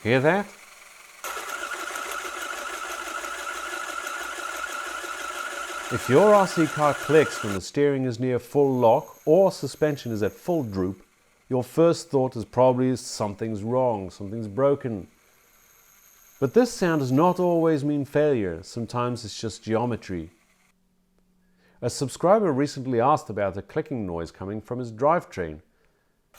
Hear that? If your RC car clicks when the steering is near full lock or suspension is at full droop, your first thought is probably something's wrong, something's broken. But this sound does not always mean failure, sometimes it's just geometry. A subscriber recently asked about the clicking noise coming from his drivetrain.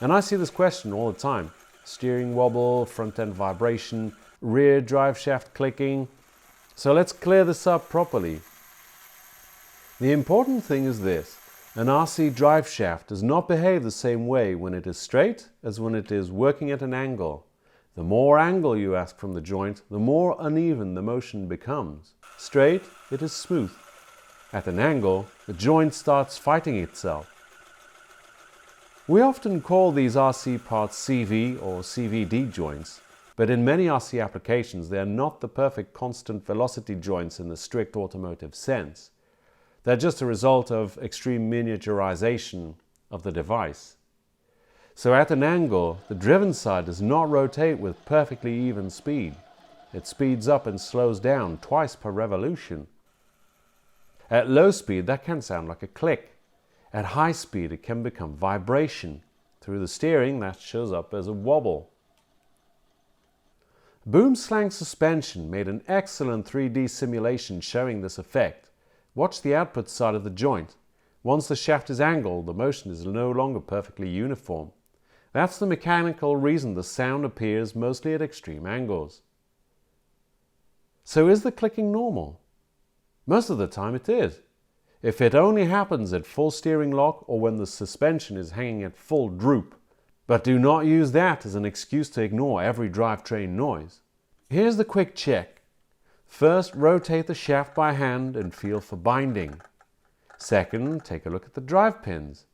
And I see this question all the time. Steering wobble, front end vibration, rear drive shaft clicking. So let's clear this up properly. The important thing is this: an RC drive shaft does not behave the same way when it is straight as when it is working at an angle. The more angle you ask from the joint, the more uneven the motion becomes. Straight, it is smooth. At an angle, the joint starts fighting itself. We often call these RC parts CV or CVD joints, but in many RC applications they are not the perfect constant velocity joints in the strict automotive sense. They're just a result of extreme miniaturization of the device. So at an angle, the driven side does not rotate with perfectly even speed. It speeds up and slows down twice per revolution. At low speed, that can sound like a click. At high speed, it can become vibration. Through the steering, that shows up as a wobble. Boom Slang Suspension made an excellent 3D simulation showing this effect. Watch the output side of the joint. Once the shaft is angled, the motion is no longer perfectly uniform. That's the mechanical reason the sound appears mostly at extreme angles. So is the clicking normal? Most of the time it is. If it only happens at full steering lock or when the suspension is hanging at full droop. But do not use that as an excuse to ignore every drivetrain noise. Here's the quick check. First, rotate the shaft by hand and feel for binding. Second, take a look at the drive pins.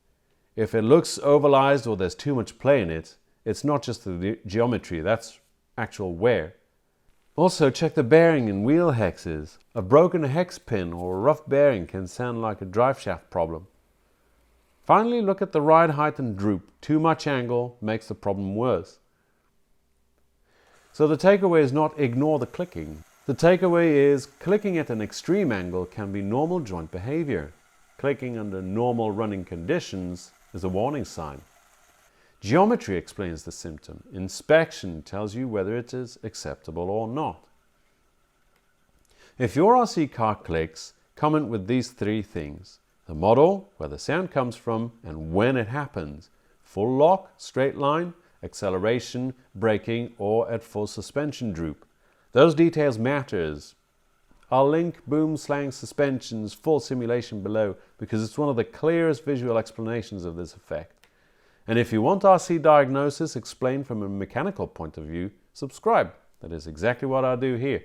If it looks ovalized or there's too much play in it, it's not just the geometry, that's actual wear. Also, check the bearing and wheel hexes. A broken hex pin or a rough bearing can sound like a driveshaft problem. Finally, look at the ride height and droop. Too much angle makes the problem worse. So the takeaway is not ignore the clicking. The takeaway is clicking at an extreme angle can be normal joint behavior. Clicking under normal running conditions is a warning sign. Geometry explains the symptom. Inspection tells you whether it is acceptable or not. If your RC car clicks, comment with these three things: the model, where the sound comes from, and when it happens. Full lock, straight line, acceleration, braking, or at full suspension droop. Those details matters. I'll link Boom Slang Suspension's full simulation below because it's one of the clearest visual explanations of this effect. And if you want RC diagnosis explained from a mechanical point of view, subscribe. That is exactly what I do here.